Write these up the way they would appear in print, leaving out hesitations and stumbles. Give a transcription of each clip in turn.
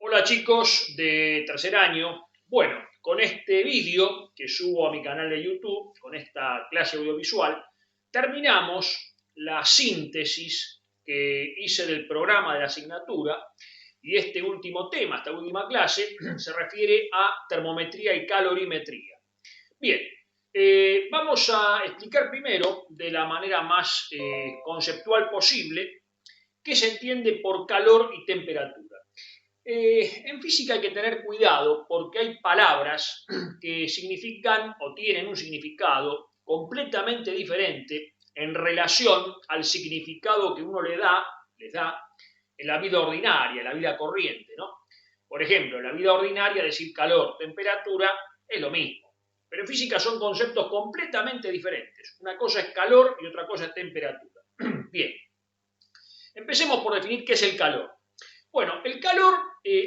Hola chicos de tercer año. Bueno, con este vídeo que subo a mi canal de YouTube, con esta clase audiovisual, terminamos la síntesis que hice del programa de la asignatura y este último tema, esta última clase, se refiere a termometría y calorimetría. Bien, vamos a explicar primero de la manera más conceptual posible qué se entiende por calor y temperatura. En física hay que tener cuidado porque hay palabras que significan o tienen un significado completamente diferente en relación al significado que uno les da en la vida ordinaria, en la vida corriente, ¿no? Por ejemplo, en la vida ordinaria decir calor, temperatura es lo mismo, pero en física son conceptos completamente diferentes. Una cosa es calor y otra cosa es temperatura. Bien, empecemos por definir qué es el calor. Bueno, el calor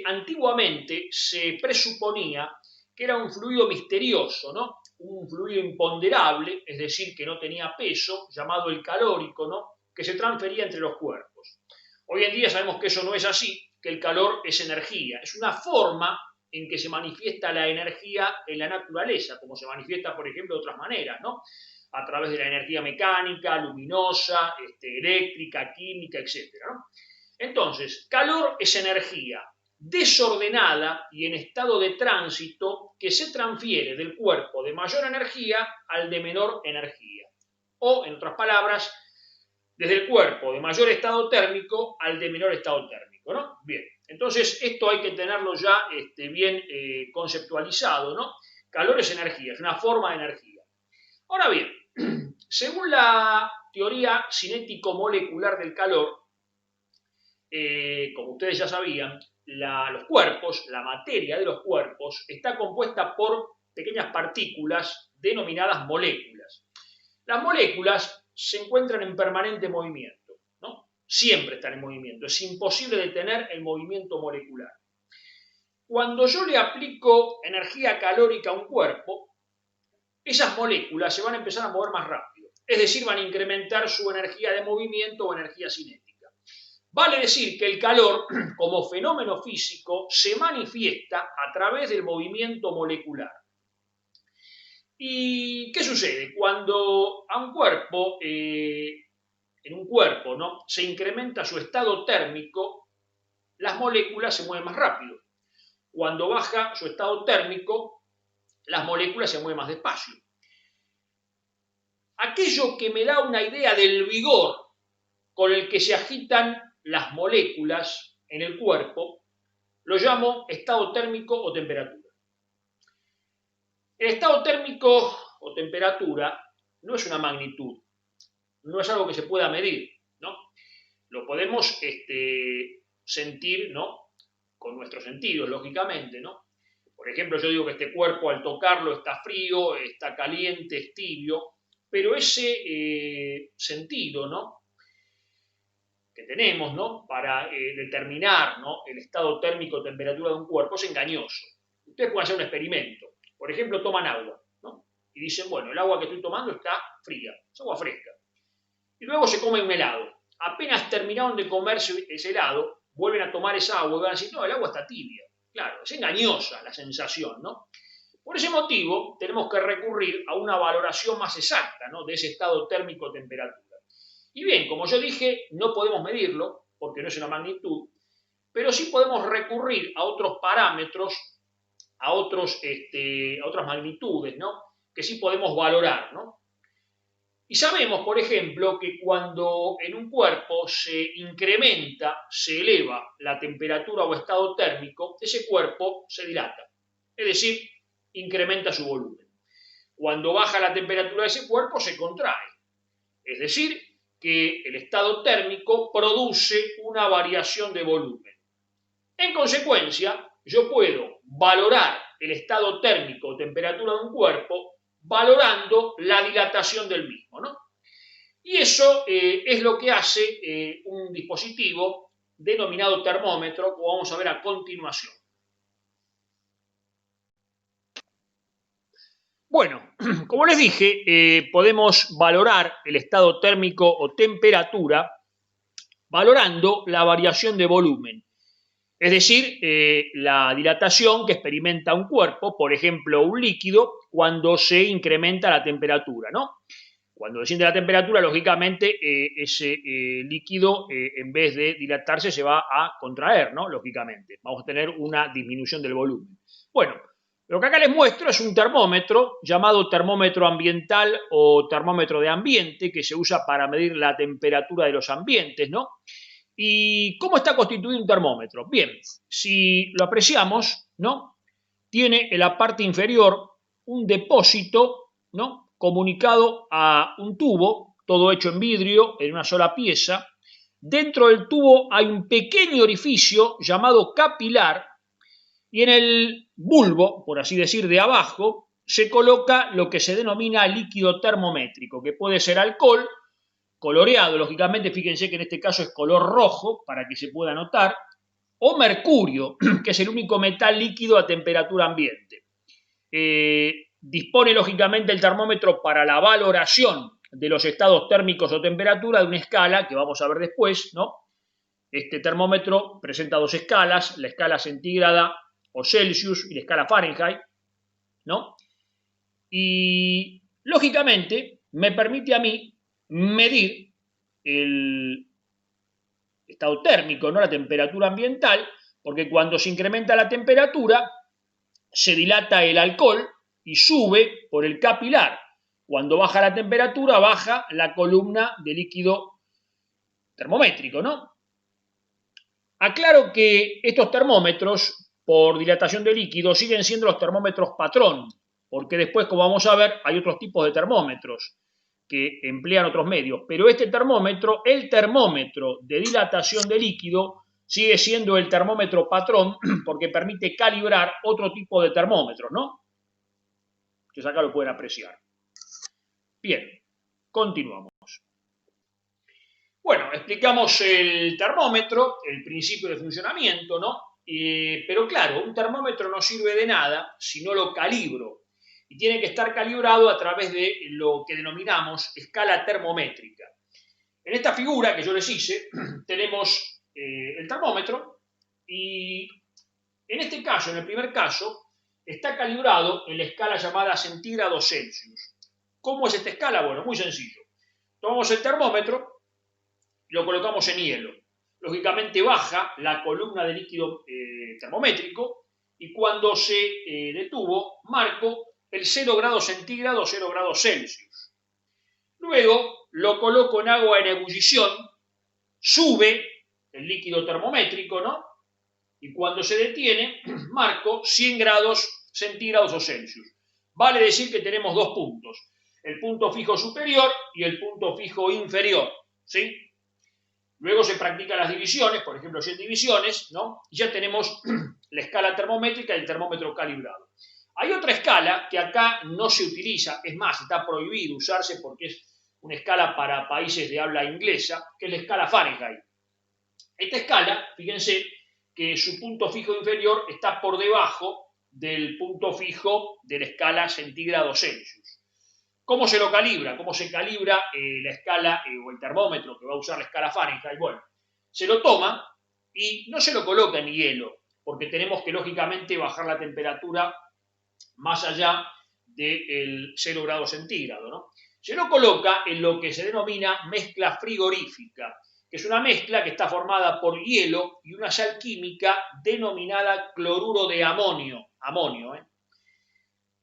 antiguamente se presuponía que era un fluido misterioso, ¿no? Un fluido imponderable, es decir, que no tenía peso, llamado el calórico, ¿no? Que se transfería entre los cuerpos. Hoy en día sabemos que eso no es así, que el calor es energía, es una forma en que se manifiesta la energía en la naturaleza, como se manifiesta, por ejemplo, de otras maneras, ¿no? A través de la energía mecánica, luminosa, eléctrica, química, etc., ¿no? Entonces, calor es energía desordenada y en estado de tránsito que se transfiere del cuerpo de mayor energía al de menor energía. O, en otras palabras, desde el cuerpo de mayor estado térmico al de menor estado térmico, ¿no? Bien, entonces esto hay que tenerlo ya bien conceptualizado, ¿no? Calor es energía, es una forma de energía. Ahora bien, según la teoría cinético-molecular del calor, como ustedes ya sabían, los cuerpos, la materia de los cuerpos, está compuesta por pequeñas partículas denominadas moléculas. Las moléculas se encuentran en permanente movimiento, ¿no? Siempre están en movimiento, es imposible detener el movimiento molecular. Cuando yo le aplico energía calórica a un cuerpo, esas moléculas se van a empezar a mover más rápido, es decir, van a incrementar su energía de movimiento o energía cinética. Vale decir que el calor, como fenómeno físico, se manifiesta a través del movimiento molecular. ¿Y qué sucede? Cuando a un cuerpo, en un cuerpo, ¿no?, se incrementa su estado térmico, las moléculas se mueven más rápido. Cuando baja su estado térmico, las moléculas se mueven más despacio. Aquello que me da una idea del vigor con el que se agitan las moléculas en el cuerpo, lo llamo estado térmico o temperatura. El estado térmico o temperatura no es una magnitud, no es algo que se pueda medir, ¿no? Lo podemos sentir, ¿no?, con nuestros sentidos, lógicamente, ¿no? Por ejemplo, yo digo que este cuerpo al tocarlo está frío, está caliente, es tibio, pero ese sentido, ¿no?, que tenemos, ¿no?, para determinar, ¿no?, el estado térmico o temperatura de un cuerpo es engañoso. Ustedes pueden hacer un experimento. Por ejemplo, toman agua, ¿no?, y dicen, bueno, el agua que estoy tomando está fría, es agua fresca. Y luego se comen un helado. Apenas terminaron de comerse ese helado, vuelven a tomar esa agua y van a decir, no, el agua está tibia. Claro, es engañosa la sensación, ¿no? Por ese motivo, tenemos que recurrir a una valoración más exacta, ¿no?, de ese estado térmico o temperatura. Y bien, como yo dije, no podemos medirlo, porque no es una magnitud, pero sí podemos recurrir a otros parámetros, a otras magnitudes, ¿no?, que sí podemos valorar, ¿no? Y sabemos, por ejemplo, que cuando en un cuerpo se incrementa, se eleva la temperatura o estado térmico, ese cuerpo se dilata, es decir, incrementa su volumen. Cuando baja la temperatura de ese cuerpo, se contrae, es decir, que el estado térmico produce una variación de volumen. En consecuencia, yo puedo valorar el estado térmico o temperatura de un cuerpo valorando la dilatación del mismo, ¿no? Y eso es lo que hace un dispositivo denominado termómetro, como vamos a ver a continuación. Bueno, como les dije, podemos valorar el estado térmico o temperatura valorando la variación de volumen. Es decir, la dilatación que experimenta un cuerpo, por ejemplo, un líquido, cuando se incrementa la temperatura, ¿no? Cuando desciende la temperatura, lógicamente, ese líquido, en vez de dilatarse, se va a contraer, ¿no? Lógicamente, vamos a tener una disminución del volumen. Bueno, lo que acá les muestro es un termómetro llamado termómetro ambiental o termómetro de ambiente, que se usa para medir la temperatura de los ambientes, ¿no? ¿Y cómo está constituido un termómetro? Bien, si lo apreciamos, ¿no? Tiene en la parte inferior un depósito, ¿no? Comunicado a un tubo, todo hecho en vidrio, en una sola pieza. Dentro del tubo hay un pequeño orificio llamado capilar y en el bulbo, por así decir, de abajo, se coloca lo que se denomina líquido termométrico, que puede ser alcohol, coloreado, lógicamente, fíjense que en este caso es color rojo, para que se pueda notar, o mercurio, que es el único metal líquido a temperatura ambiente. Dispone, lógicamente, el termómetro para la valoración de los estados térmicos o temperatura de una escala, que vamos a ver después, ¿no? Este termómetro presenta dos escalas, la escala centígrada o Celsius y la escala Fahrenheit, ¿no? Y, lógicamente, me permite a mí medir el estado térmico, ¿no? La temperatura ambiental, porque cuando se incrementa la temperatura, se dilata el alcohol y sube por el capilar. Cuando baja la temperatura, baja la columna de líquido termométrico, ¿no? Aclaro que estos termómetros, por dilatación de líquido, siguen siendo los termómetros patrón, porque después, como vamos a ver, hay otros tipos de termómetros que emplean otros medios, pero este termómetro, el termómetro de dilatación de líquido, sigue siendo el termómetro patrón porque permite calibrar otro tipo de termómetros, ¿no? Ustedes acá lo pueden apreciar. Bien, continuamos. Bueno, explicamos el termómetro, el principio de funcionamiento, ¿no? Pero claro, un termómetro no sirve de nada si no lo calibro. Y tiene que estar calibrado a través de lo que denominamos escala termométrica. En esta figura que yo les hice, tenemos el termómetro y en este caso, en el primer caso, está calibrado en la escala llamada centígrados Celsius. ¿Cómo es esta escala? Bueno, muy sencillo. Tomamos el termómetro y lo colocamos en hielo. Lógicamente baja la columna de líquido termométrico y cuando se detuvo, marco el 0 grados centígrados, 0 grados Celsius. Luego lo coloco en agua en ebullición, sube el líquido termométrico, ¿no? Y cuando se detiene, marco 100 grados centígrados o Celsius. Vale decir que tenemos dos puntos, el punto fijo superior y el punto fijo inferior, ¿sí? Luego se practican las divisiones, por ejemplo 100 divisiones, ¿no? Y ya tenemos la escala termométrica y el termómetro calibrado. Hay otra escala que acá no se utiliza, es más, está prohibido usarse porque es una escala para países de habla inglesa, que es la escala Fahrenheit. Esta escala, fíjense que su punto fijo inferior está por debajo del punto fijo de la escala centígrados Celsius. ¿Cómo se lo calibra? ¿Cómo se calibra la escala o el termómetro que va a usar la escala Fahrenheit? Bueno, se lo toma y no se lo coloca en hielo, porque tenemos que lógicamente bajar la temperatura más allá del 0 grados centígrados, ¿no? Se lo coloca en lo que se denomina mezcla frigorífica, que es una mezcla que está formada por hielo y una sal química denominada cloruro de amonio.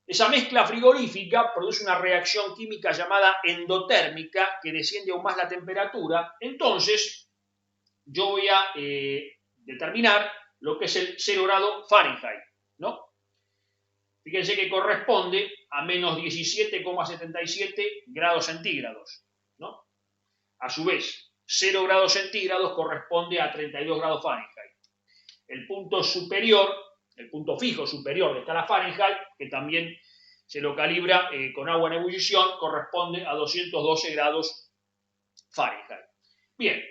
Esa mezcla frigorífica produce una reacción química llamada endotérmica que desciende aún más la temperatura. Entonces, yo voy a determinar lo que es el 0 grado Fahrenheit, ¿no? Fíjense que corresponde a menos 17,77 grados centígrados, ¿no? A su vez, 0 grados centígrados corresponde a 32 grados Fahrenheit. El punto superior, el punto fijo superior de escala Fahrenheit, que también se lo calibra con agua en ebullición, corresponde a 212 grados Fahrenheit. Bien,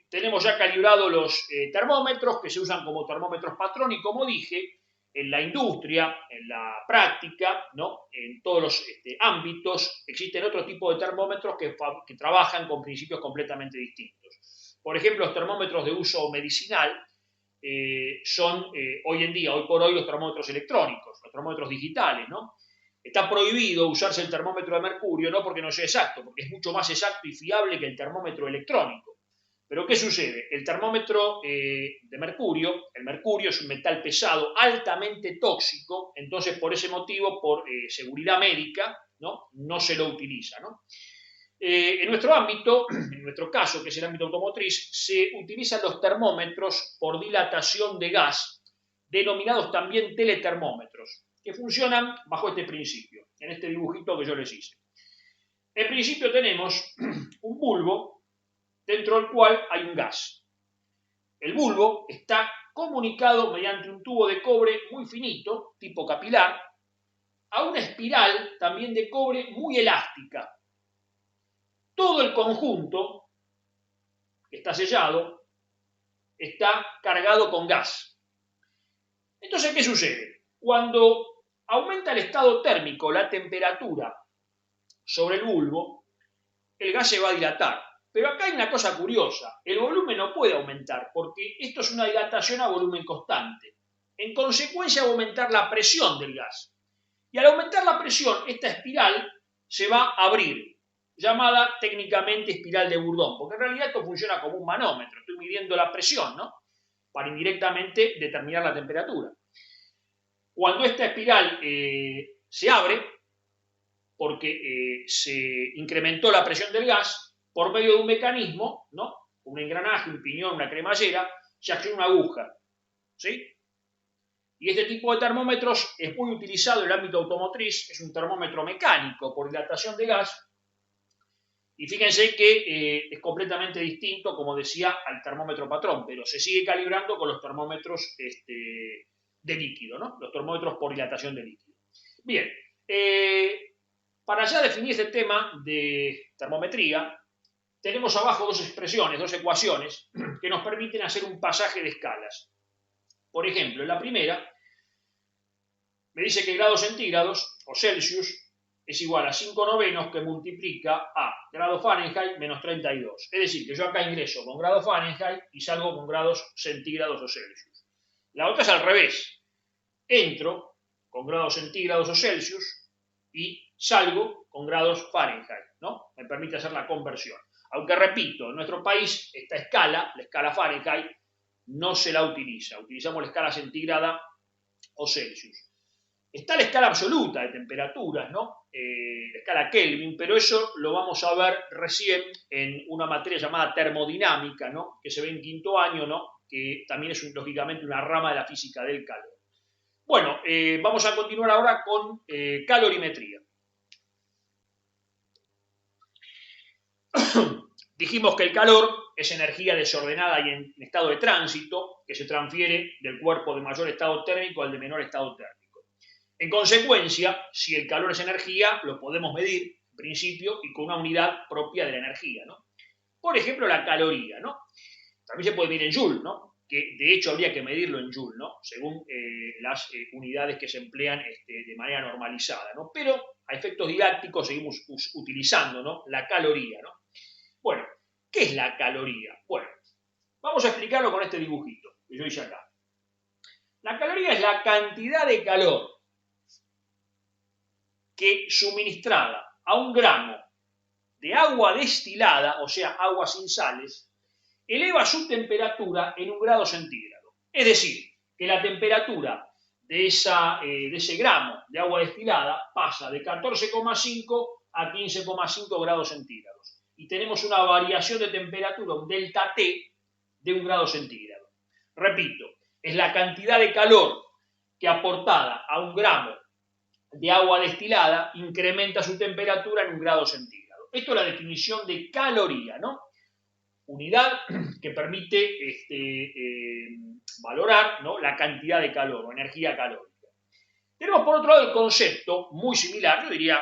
tenemos ya calibrados los termómetros que se usan como termómetros patrón y como dije, en la industria, en la práctica, ¿no? En todos los ámbitos, existen otro tipo de termómetros que trabajan con principios completamente distintos. Por ejemplo, los termómetros de uso medicinal son hoy en día, hoy por hoy, los termómetros electrónicos, los termómetros digitales, ¿no? Está prohibido usarse el termómetro de mercurio, no porque no sea exacto, porque es mucho más exacto y fiable que el termómetro electrónico. Pero ¿qué sucede? El termómetro de mercurio, el mercurio es un metal pesado altamente tóxico, entonces por ese motivo, por seguridad médica, no se lo utiliza, ¿no? En nuestro ámbito, en nuestro caso, que es el ámbito automotriz, se utilizan los termómetros por dilatación de gas, denominados también teletermómetros, que funcionan bajo este principio, en este dibujito que yo les hice. En principio tenemos un bulbo dentro del cual hay un gas. El bulbo está comunicado mediante un tubo de cobre muy finito, tipo capilar, a una espiral también de cobre muy elástica. Todo el conjunto que está sellado está cargado con gas. Entonces, ¿qué sucede? Cuando aumenta el estado térmico, la temperatura sobre el bulbo, el gas se va a dilatar. Pero acá hay una cosa curiosa, el volumen no puede aumentar porque esto es una dilatación a volumen constante. En consecuencia va a aumentar la presión del gas. Y al aumentar la presión, esta espiral se va a abrir, llamada técnicamente espiral de Bourdon, porque en realidad esto funciona como un manómetro, estoy midiendo la presión, ¿no? Para indirectamente determinar la temperatura. Cuando esta espiral se abre, porque se incrementó la presión del gas, por medio de un mecanismo, ¿no? Un engranaje, un piñón, una cremallera, se acciona una aguja, ¿sí? Y este tipo de termómetros es muy utilizado en el ámbito automotriz, es un termómetro mecánico por dilatación de gas, y fíjense que es completamente distinto, como decía, al termómetro patrón, pero se sigue calibrando con los termómetros de líquido, ¿no? Los termómetros por dilatación de líquido. Bien, para ya definir este tema de termometría, tenemos abajo dos expresiones, dos ecuaciones, que nos permiten hacer un pasaje de escalas. Por ejemplo, en la primera, me dice que grados centígrados, o Celsius, es igual a 5 novenos que multiplica a grados Fahrenheit menos 32. Es decir, que yo acá ingreso con grados Fahrenheit y salgo con grados centígrados o Celsius. La otra es al revés. Entro con grados centígrados o Celsius y salgo con grados Fahrenheit, ¿no? Me permite hacer la conversión. Aunque repito, en nuestro país esta escala, la escala Fahrenheit, no se la utiliza. Utilizamos la escala centígrada o Celsius. Está la escala absoluta de temperaturas, ¿no? La escala Kelvin, pero eso lo vamos a ver recién en una materia llamada termodinámica, ¿no? Que se ve en quinto año, ¿no? Que también es lógicamente una rama de la física del calor. Bueno, vamos a continuar ahora con calorimetría. Dijimos que el calor es energía desordenada y en estado de tránsito que se transfiere del cuerpo de mayor estado térmico al de menor estado térmico. En consecuencia, si el calor es energía, lo podemos medir, en principio, y con una unidad propia de la energía, ¿no? Por ejemplo, la caloría, ¿no? También se puede medir en Joule, ¿no? Que de hecho habría que medirlo en Joule, ¿no? Según las unidades que se emplean de manera normalizada, ¿no? Pero a efectos didácticos seguimos utilizando, ¿no? La caloría, ¿no? Bueno, ¿qué es la caloría? Bueno, vamos a explicarlo con este dibujito que yo hice acá. La caloría es la cantidad de calor que suministrada a un gramo de agua destilada, o sea, agua sin sales, eleva su temperatura en 1 grado centígrado. Es decir, que la temperatura de ese gramo de agua destilada pasa de 14,5 a 15,5 grados centígrados. Y tenemos una variación de temperatura, un delta T, de 1 grado centígrado. Repito, es la cantidad de calor que aportada a un gramo de agua destilada incrementa su temperatura en 1 grado centígrado. Esto es la definición de caloría, ¿no? Unidad que permite valorar, ¿no? La cantidad de calor o energía calórica. Tenemos por otro lado el concepto muy similar, yo diría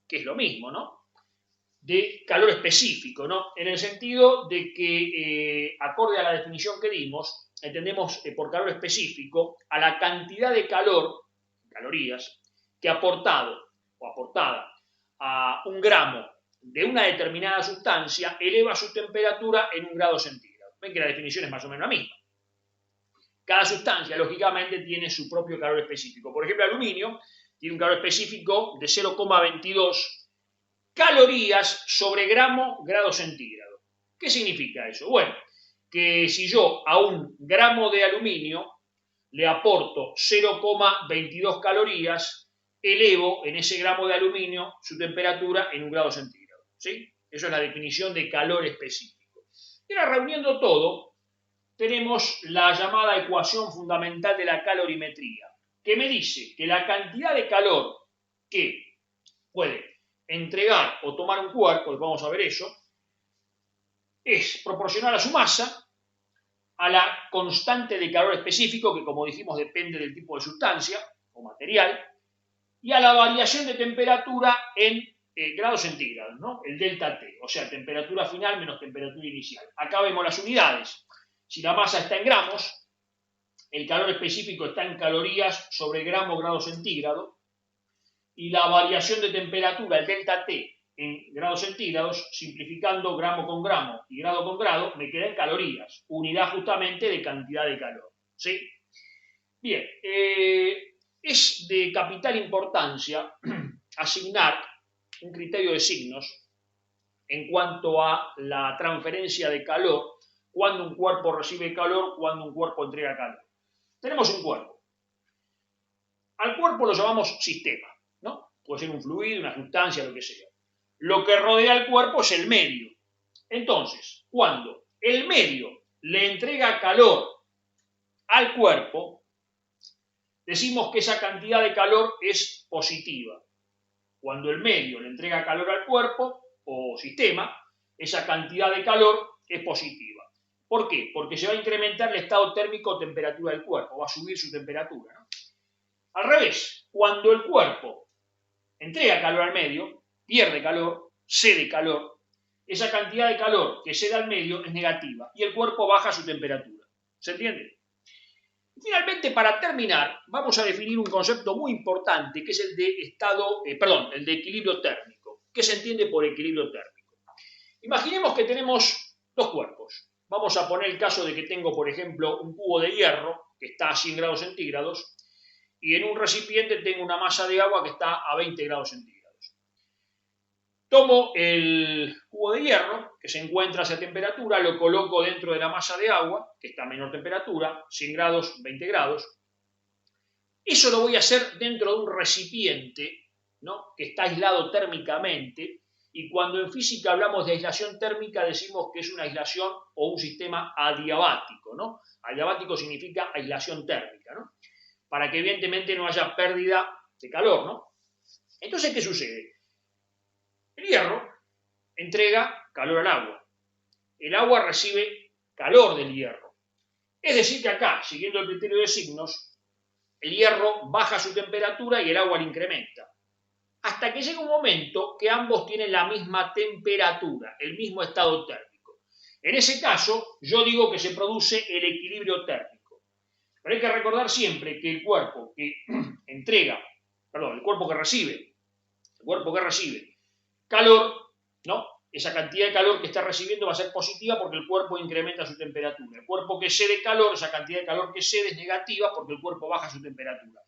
que es lo mismo, ¿no? De calor específico, ¿no? En el sentido de que, acorde a la definición que dimos, entendemos por calor específico a la cantidad de calor, calorías, que aportado o aportada a 1 gramo de una determinada sustancia eleva su temperatura en 1 grado centígrado. Ven que la definición es más o menos la misma. Cada sustancia, lógicamente, tiene su propio calor específico. Por ejemplo, el aluminio tiene un calor específico de 0,22 calorías sobre grado centígrado. ¿Qué significa eso? Bueno, que si yo a un gramo de aluminio le aporto 0,22 calorías, elevo en ese gramo de aluminio su temperatura en 1 grado centígrado. ¿Sí? Eso es la definición de calor específico. Y ahora, reuniendo todo, tenemos la llamada ecuación fundamental de la calorimetría, que me dice que la cantidad de calor que puede entregar o tomar un cuerpo, vamos a ver eso, es proporcional a su masa, a la constante de calor específico, que como dijimos depende del tipo de sustancia o material, y a la variación de temperatura en grados centígrados, ¿no? El delta T, o sea, temperatura final menos temperatura inicial. Acá vemos las unidades. Si la masa está en gramos, el calor específico está en calorías sobre grado centígrado, y la variación de temperatura, el delta T, en grados centígrados, simplificando gramo con gramo y grado con grado, me queda en calorías, unidad justamente de cantidad de calor. ¿Sí? Bien, es de capital importancia asignar un criterio de signos en cuanto a la transferencia de calor, cuando un cuerpo recibe calor, cuando un cuerpo entrega calor. Tenemos un cuerpo. Al cuerpo lo llamamos sistema, ¿no? Puede ser un fluido, una sustancia, lo que sea. Lo que rodea al cuerpo es el medio. Entonces, cuando el medio le entrega calor al cuerpo, decimos que esa cantidad de calor es positiva. Cuando el medio le entrega calor al cuerpo o sistema, esa cantidad de calor es positiva. ¿Por qué? Porque se va a incrementar el estado térmico o temperatura del cuerpo, va a subir su temperatura, ¿no? Al revés, cuando el cuerpo entrega calor al medio, pierde calor, cede calor, esa cantidad de calor que cede al medio es negativa y el cuerpo baja su temperatura. ¿Se entiende? Finalmente, para terminar, vamos a definir un concepto muy importante, que es el de el de equilibrio térmico. ¿Qué se entiende por equilibrio térmico? Imaginemos que tenemos dos cuerpos. Vamos a poner el caso de que tengo, por ejemplo, un cubo de hierro que está a 100 grados centígrados y en un recipiente tengo una masa de agua que está a 20 grados centígrados. Tomo el cubo de hierro, que se encuentra a esa temperatura, lo coloco dentro de la masa de agua, que está a menor temperatura, 100 grados, 20 grados. Eso lo voy a hacer dentro de un recipiente, ¿no? Que está aislado térmicamente, y cuando en física hablamos de aislación térmica decimos que es una aislación o un sistema adiabático, ¿no? Adiabático significa aislación térmica, ¿no? Para que evidentemente no haya pérdida de calor, ¿no? Entonces, ¿qué sucede? El hierro entrega calor al agua. El agua recibe calor del hierro. Es decir que acá, siguiendo el criterio de signos, el hierro baja su temperatura y el agua la incrementa. Hasta que llega un momento que ambos tienen la misma temperatura, el mismo estado térmico. En ese caso, yo digo que se produce el equilibrio térmico. Pero hay que recordar siempre que el cuerpo que recibe calor, ¿no? Esa cantidad de calor que está recibiendo va a ser positiva porque el cuerpo incrementa su temperatura. El cuerpo que cede calor, esa cantidad de calor que cede es negativa porque el cuerpo baja su temperatura.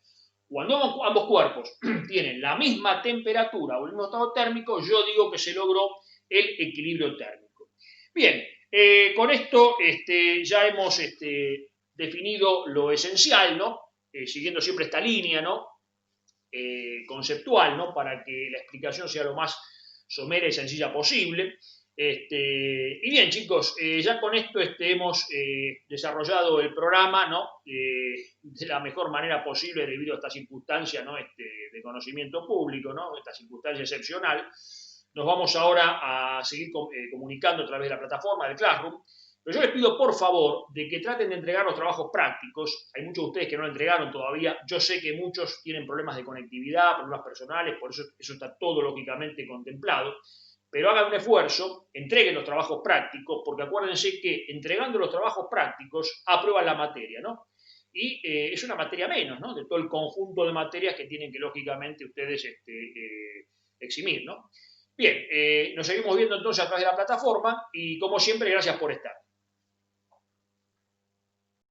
Cuando ambos cuerpos tienen la misma temperatura o el mismo estado térmico, yo digo que se logró el equilibrio térmico. Bien, con esto ya hemos definido lo esencial, ¿no? Siguiendo siempre esta línea, ¿no? Conceptual, ¿no? Para que la explicación sea lo más somera y sencilla posible. Y bien, chicos, ya con esto hemos desarrollado el programa, ¿no? De la mejor manera posible debido a esta circunstancia, ¿no? De conocimiento público, ¿no? Esta circunstancia excepcional. Nos vamos ahora a seguir comunicando a través de la plataforma del Classroom. Pero yo les pido, por favor, de que traten de entregar los trabajos prácticos. Hay muchos de ustedes que no lo entregaron todavía. Yo sé que muchos tienen problemas de conectividad, problemas personales, por eso está todo lógicamente contemplado. Pero hagan un esfuerzo, entreguen los trabajos prácticos, porque acuérdense que entregando los trabajos prácticos aprueban la materia, ¿no? Y es una materia menos, ¿no? De todo el conjunto de materias que tienen que lógicamente ustedes eximir, ¿no? Bien, nos seguimos viendo entonces a través de la plataforma y como siempre, gracias por estar.